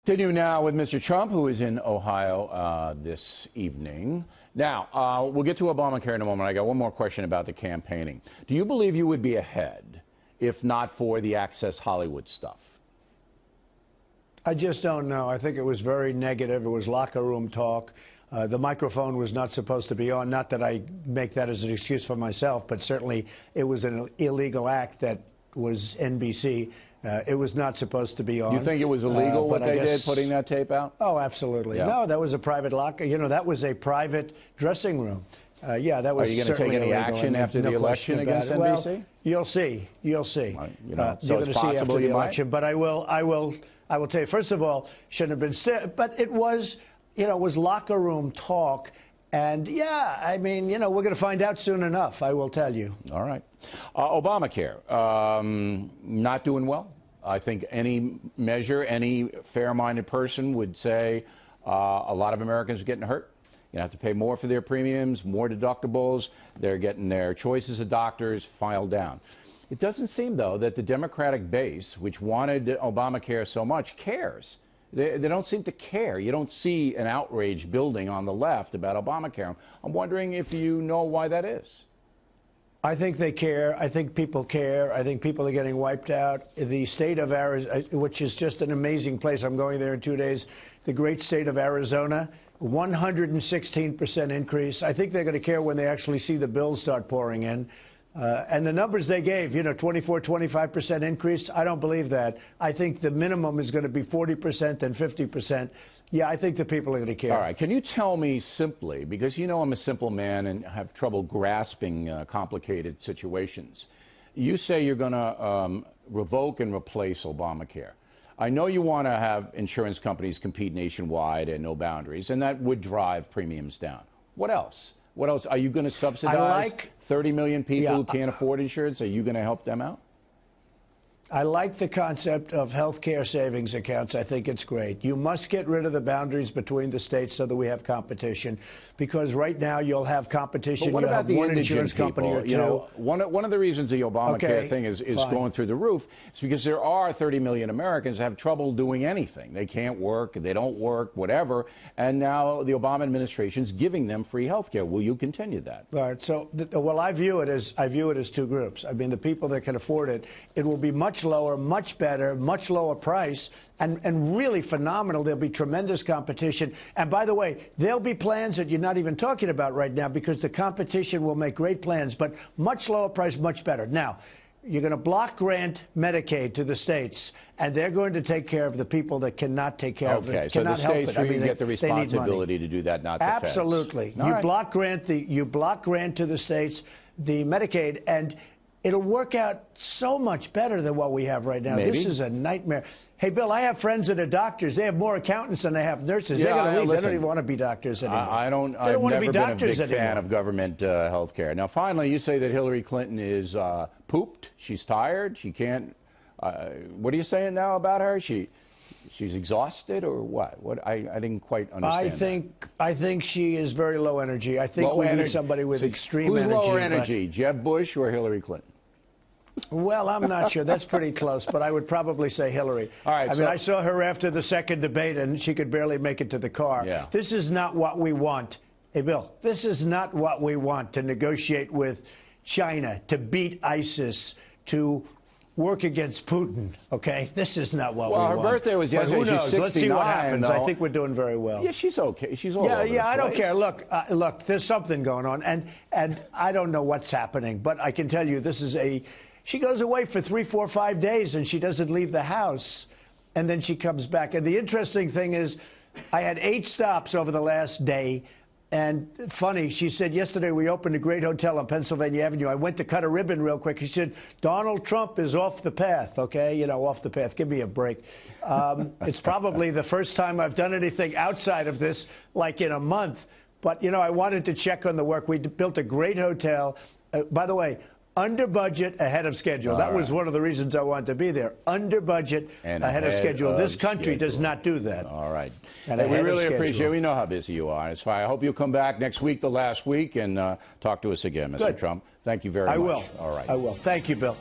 Continue now with Mr. Trump, who is in Ohio this evening. Now, we'll get to Obamacare in a moment. I got one more question about the campaigning. Do you believe you would be ahead if not for the Access Hollywood stuff? I just don't know. I think it was very negative. It was locker room talk. The microphone was not supposed to be on. Not that I make that as an excuse for myself, but certainly it was an illegal act that was NBC. It was not supposed to be on. You think it was illegal what they did, putting that tape out? Oh, absolutely. Yeah. No, that was a private locker. You know, that was a private dressing room. Yeah, that was. Are you going to take any action after the election against NBC? Well, you'll see. You'll see. You know, so you're going to see after the election. But I will tell you. First of all, shouldn't have been said. But it was, you know, it was locker room talk. And, yeah, I mean, you know, we're going to find out soon enough, I will tell you. All right. Obamacare, not doing well. I think any measure, any fair-minded person would say a lot of Americans are getting hurt. You have to pay more for their premiums, more deductibles. They're getting their choices of doctors filed down. It doesn't seem, though, that the Democratic base, which wanted Obamacare so much, cares. They don't seem to care. You don't see an outrage building on the left about Obamacare. I'm wondering if you know why that is. I think they care. I think people care. I think people are getting wiped out. The state of Arizona, which is just an amazing place. I'm going there in 2 days. The great state of Arizona, 116% increase. I think they're going to care when they actually see the bills start pouring in. And the numbers they gave, you know, 24, 25% increase, I don't believe that. I think the minimum is going to be 40% and 50%. Yeah, I think the people are going to care. All right. Can you tell me simply, because you know I'm a simple man and have trouble grasping complicated situations. You say you're going to revoke and replace Obamacare. I know you want to have insurance companies compete nationwide and no boundaries, and that would drive premiums down. What else? What else? Are you going to subsidize 30 million people who can't afford insurance? Are you going to help them out? I like the concept of health care savings accounts. I think it's great. You must get rid of the boundaries between the states so that we have competition, because right now you'll have competition. But what you'll about have the one indigent insurance company or two. You know, one of the reasons the Obamacare thing is going through the roof is because there are 30 million Americans who have trouble doing anything. They can't work, they don't work, whatever, and now the Obama administration is giving them free health care. Will you continue that? All right. So, well, I view it as two groups. I mean, the people that can afford it, it will be much lower, much better, much lower price, and really phenomenal. There'll be tremendous competition. And by the way, there'll be plans that you're not even talking about right now because the competition will make great plans, but much lower price, much better. Now, you're going to block grant Medicaid to the states, and they're going to take care of the people that cannot take care of it. Okay, so the states really get the responsibility to do that, not the feds. Absolutely. You block grant to the states, the Medicaid, and it'll work out so much better than what we have right now. Maybe. This is a nightmare. Hey, Bill, I have friends that are doctors. They have more accountants than they have nurses. They're going to leave. They don't even want to be doctors anymore. I've never been a big fan of government health care. Now, finally, you say that Hillary Clinton is pooped. She's tired. She can't. What are you saying now about her? She's exhausted or what? I didn't quite understand. I think she is very low energy. I think we need somebody with extreme energy. Who's lower energy, Jeb Bush or Hillary Clinton? Well, I'm not sure. That's pretty close, but I would probably say Hillary. All right. I mean, I saw her after the second debate, and she could barely make it to the car. Yeah. This is not what we want. Hey, Bill, this is not what we want, to negotiate with China, to beat ISIS, to work against Putin, okay? This is not what we want. Well, her birthday was yesterday. Who knows? She's 69, let's see what happens. though. I think we're doing very well. Yeah, she's okay. She's all over the place. I don't care. Look, there's something going on, and I don't know what's happening, but I can tell you this is she goes away for 3, 4, 5 days, and she doesn't leave the house, and then she comes back. And the interesting thing is, I had 8 stops over the last day. And funny, she said, yesterday we opened a great hotel on Pennsylvania Avenue. I went to cut a ribbon real quick. She said, Donald Trump is off the path, okay? You know, off the path. Give me a break. It's probably the first time I've done anything outside of this, like in a month. But, you know, I wanted to check on the work. We built a great hotel. By the way, under budget, ahead of schedule. That was one of the reasons I wanted to be there. Under budget, and ahead of schedule. This country does not do that. All right. And we really appreciate it. We know how busy you are. It's fine. I hope you'll come back next week, the last week, and talk to us again, Mr. Trump. Thank you very much. I will. All right. I will. Thank you, Bill.